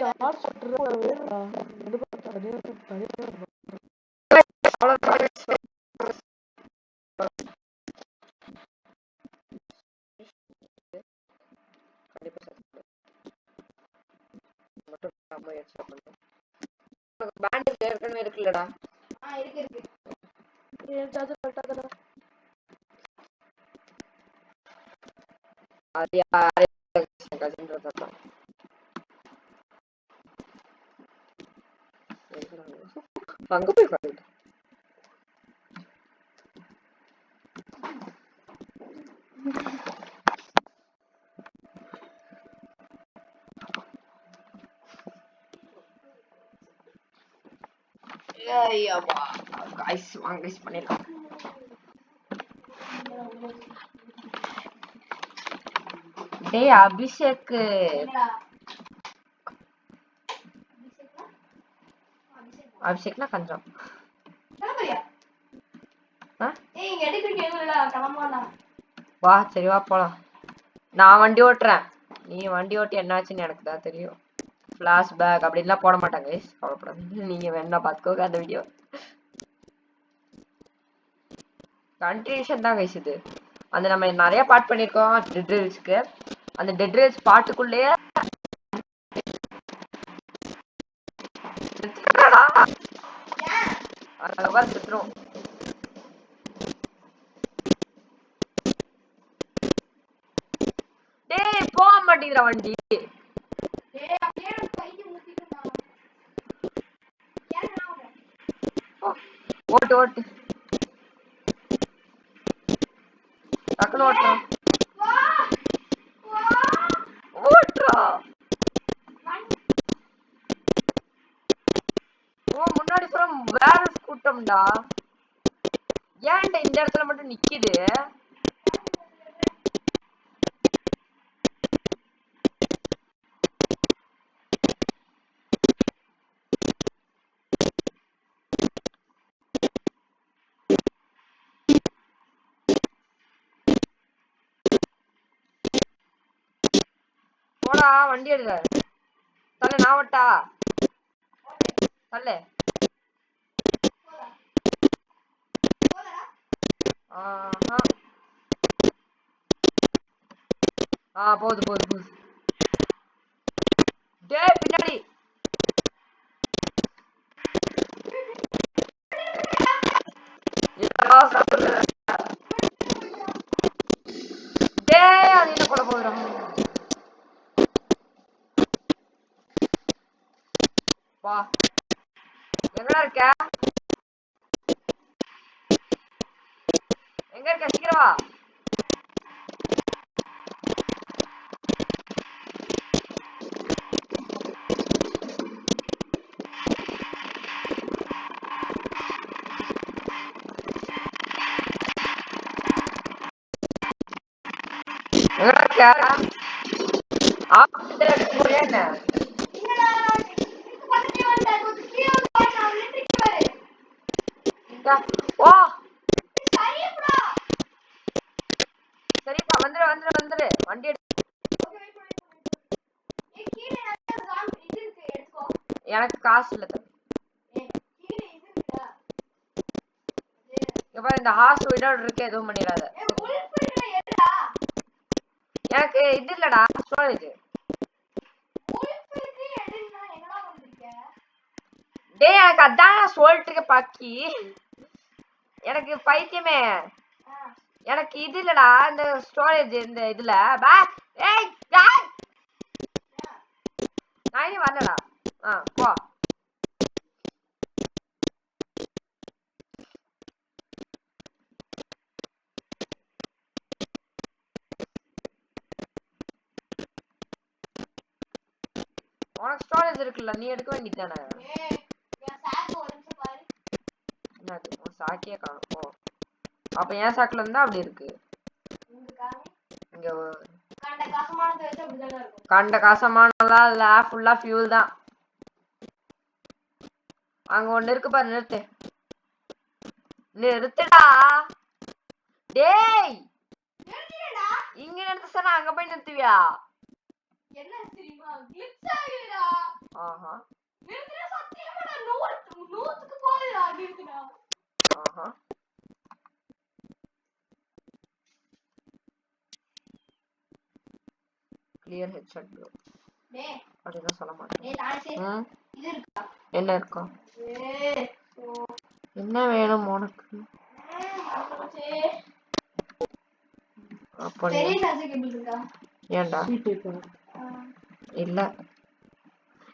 Charge போட்டுறா bandage ஏற்கனவே இருக்குல்லடா. இருக்கு charge கரெக்டா அது அங்க போய் பாரு. பண்ணிடலாம். டேய் அபிஷேக் அபிஷேக்னா கொஞ்சம் வா சரி வா போலாம். நான் வண்டி ஓட்டுறேன், நீ வண்டி ஓட்டி என்னாச்சுன்னு எனக்கு தான் தெரியும். ஃபிளாஷ் பேக் அப்படின்லாம் போட மாட்டாங்க கைஸ், கவலைப்படாதீங்க. நீங்க வேணா பார்த்துக்கோங்க அந்த வீடியோ. கண்டினியூஷன் தான் கைஸ் இது. அந்த நம்ம நிறைய பார்ட் பண்ணியிருக்கோம் டெட் ரீல்ஸ்க்கு. அந்த டெட் ரீல்ஸ் பாட்டுக்குள்ளேயே சுத்துறோம். டேய் போக மாட்டேங்கிற வண்டி. ஓட்டு ஓட்டு டக்குனு ஓட்டுறா ஓட்டுறா. ஓ முன்னாடி புறம் வேற கூட்டம்டா. ஏன்டா இந்த இடத்துல மட்டும் நிக்குது? போடா வண்டி எடுக்க தலை. நான் ஓட்டா தலை. போகுது போகுது போகுது. டேய் பின்னாடி டேய் அது என்ன கொலை போகுதுடா. வா எங்கடா இருக்க? எங்க இருக்க? சீக்கிரம் வா. எங்கடா இருக்க? என்ன ஓ சரிப்பா வந்துரு வந்துரு வந்துரு. வண்டி எனக்கு காசு இல்ல தம்பி. இந்த ஹார்ஸ் விடோட இருக்கு, எதுவும் பண்ணிடாத. எனக்கு இது இல்லடா ஸ்டோரேஜ். டேய் எனக்கு அதான் சொல்லிட்டு இருக்க பாக்கி. எனக்கு பைத்தியமே, எனக்கு இது இல்லடா இந்த ஸ்டோரேஜ். இந்த இதுல நான் இனி வரலடா. போ. உனக்கு ஸ்டோரேஜ் இருக்குல்ல, நீ எடுக்க வேண்டியதானே. என்னது உன் சாக்கியே காணும்? அப்ப என் சாக்குல இருந்தா அப்படி இருக்கு. இங்க கண்ட காசமானலாம் இல்ல, ஃபுல்லா ஃபியூல் தான். அங்க ஒண்ணு இருக்கு பாரு, நிறுத்து நிறுத்துடா. டேய் இங்க நிறுத்த சொன்னா அங்க போய் நிறுத்துவியா? ஆஹா நிறுத்துடா சத்தியமா நான் 100க்கு போறேன்டா நிறுத்துடா. ஆஹா கிளியர் ஹெட்ஷாட் ப்ரோ. டேய் அப்படிதான் சொல்ல மாட்டேன். டேய் தானே இது இருக்கா? என்ன இருக்கா? ஏய் என்ன வேணும் உனக்கு? அப்படி பெரிய சார்ஜ் கேபிள் இருக்கா? ஏன்டா? ஆ. இல்ல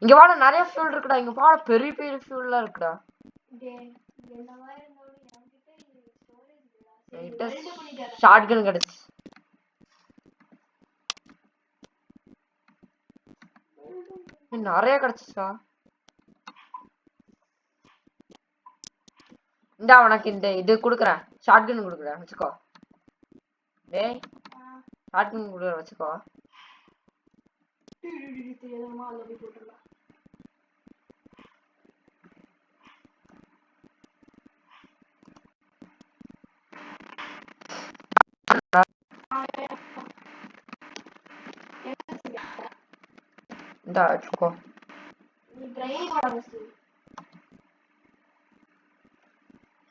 இங்க வாடா நிறைய ஃபியூல் இருக்குடா. இங்க வாடா பெரிய பெரிய ஃபியூல்லாம் இருக்குடா. டேய் என்ன மாதிரி இருந்தாலும் என்கிட்ட ஸ்டோரேஜ் இல்லடா. சரி வெல்ட் பண்ணிட்டேன். ஷாட்கன் கிடைச்சு நிறைய கிடைச்சுச்சா. இந்தா உனக்கு இந்த இது குடுக்குறேன். ஷாட்கன் குடுக்குறேன் வச்சுக்கோ. டேய் ஷாட்கன் குடுக்குறேன் வச்சுக்கோ. தெரியாதமா அதுல போய் போட்டுடலாம். இந்தா வச்சுக்கோ. நீ ட்ரைனிங் ஆரம்பிச்சு.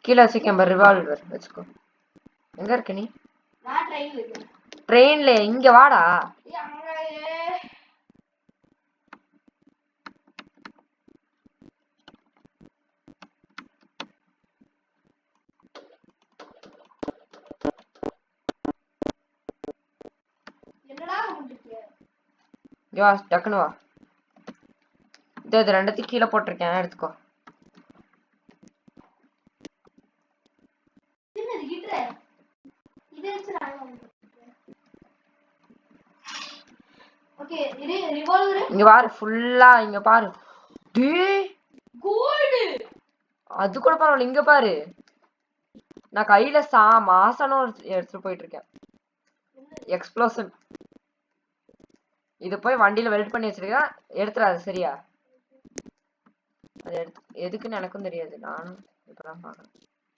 கீழே வச்சுக்கேன் ரிவால்வர் வச்சுக்கோ. எங்க இருக்க நீ? நான் ட்ரெயின்ல இருக்கேன். ட்ரெயின்ல இங்க வாடா. என்னடா பண்ணிட்டு இங்க வா டக்குனு வா. இது ரெண்டத்தையும் கீழே போட்டிருக்கேன் எடுத்துக்கோ. என்னது கிட்ற இதை வச்சு நான் ஓகே இது ரிவால்வர். இங்க பாரு ஃபுல்லா இங்க பாரு. டேய் கோல்ட். அது கூட பரவாயில்ல. இங்க பாரு நான் கையில மாசனும் எடுத்துட்டு போயிட்டு இருக்கேன். எக்ஸ்ப்ளோஷன். இது போய் வண்டியில வெல்ட் பண்ணி வச்சிருக்கேன். எடுத்துறாது சரியா? அது எதுக்குன்னு எனக்கும் தெரியாது. நானும் இப்பதான் பாக்குறேன்.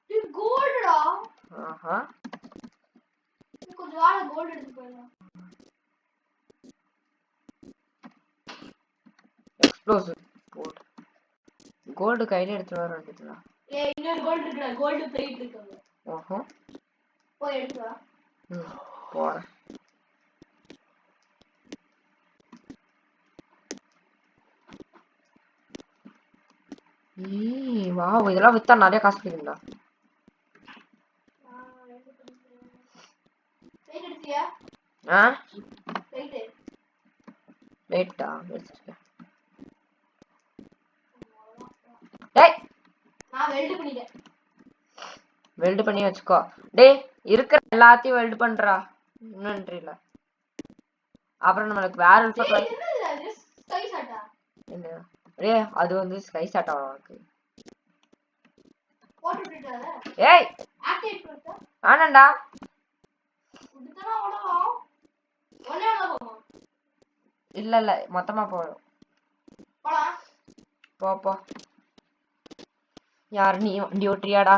இது கோல்டா. ஆஹா கொஞ்சம் வாட கோல்ட் எடுத்து போயிடலாம். எக்ஸ்ப்ளோசிவ் போட் கோல்டு கையில எடுத்து வர வேண்டியதுடா. ஏய் இன்னொரு கோல்ட் இருக்குடா. கோல்ட் பிளேட் இருக்கு. ஓஹோ போய் எடுத்து வா. போறேன். வாவ் இதெல்லாம் வித்தா நிறைய காசு கிடைக்கும்டா. பிளேட் எடுத்தியா? பிளேட் வெயிட்டா வெச்சிருக்கேன். டேய் நான் வெல்ட் பண்ணிட்டேன். வெல்ட் பண்ணி வச்சுக்கோ. டேய் இருக்கிற எல்லாத்தையும் வெல்ட் பண்றா. இன்னொன்றில அப்புறம் நம்மளுக்கு வேற ஒரு என்னது அது ஸ்கை ஷாட்டா? என்ன டேய் அது வந்து ஸ்கை ஷாட் உனக்கு. வாட்டர் பிரிட்டர். ஏய் ஆக்டிவேட் பண்ணு. ஆனண்டா உடுதனா ஓடலாம். ஓடலாமா? இல்ல இல்ல மொத்தமா போறோம். போலாம். போ போ. யார் நீ வண்டி ஓட்டுறியாடா?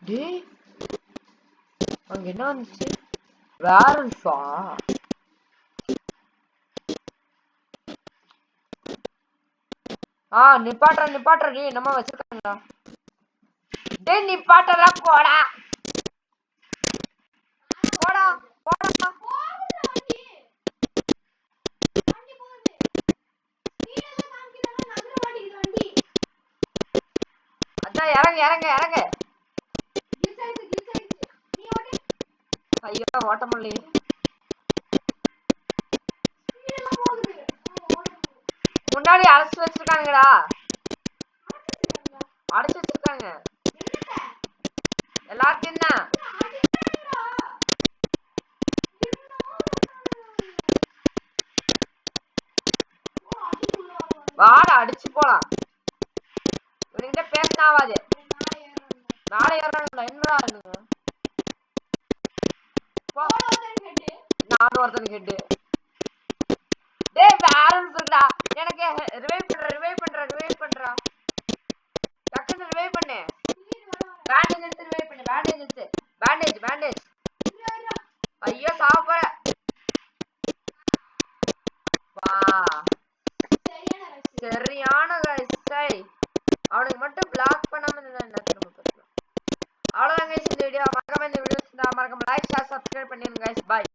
டேய் அங்க என்ன வந்துச்சு? வேரல்ஃபா? நிப்பாட்டுற டேய் நம்ம வச்சிருக்காங்கடா. டேய் நிப்பாட்டறா போடா. போடா போடா. போகுது வண்டி. வண்டி போகுது. ஸ்பீடா காமிக்குறாங்க நகர மாட்டேங்குது வண்டி. அதான் இறங்கு இறங்கு இறங்கு. கிளிச் ஆயிடுச்சு. நீ ஓடு. ஐயோ ஓட்ட முடியல. ஸ்பீடா போகுது. முன்னாடி அடைச்சு வச்சிருக்காங்கடா. அடைச்சு வச்சிருக்காங்க எல்லாத்தையும் தான். வாட அடிச்சு போலாம். இவன்கிட்ட பேசினா ஆகாது. நாளை ஏறானுங்களா? என்னடா நானும் ஒருத்தனுக்கு ஹெட். டேய் வேற சொல்றா எனக்கு ரிவைவ் பண்ற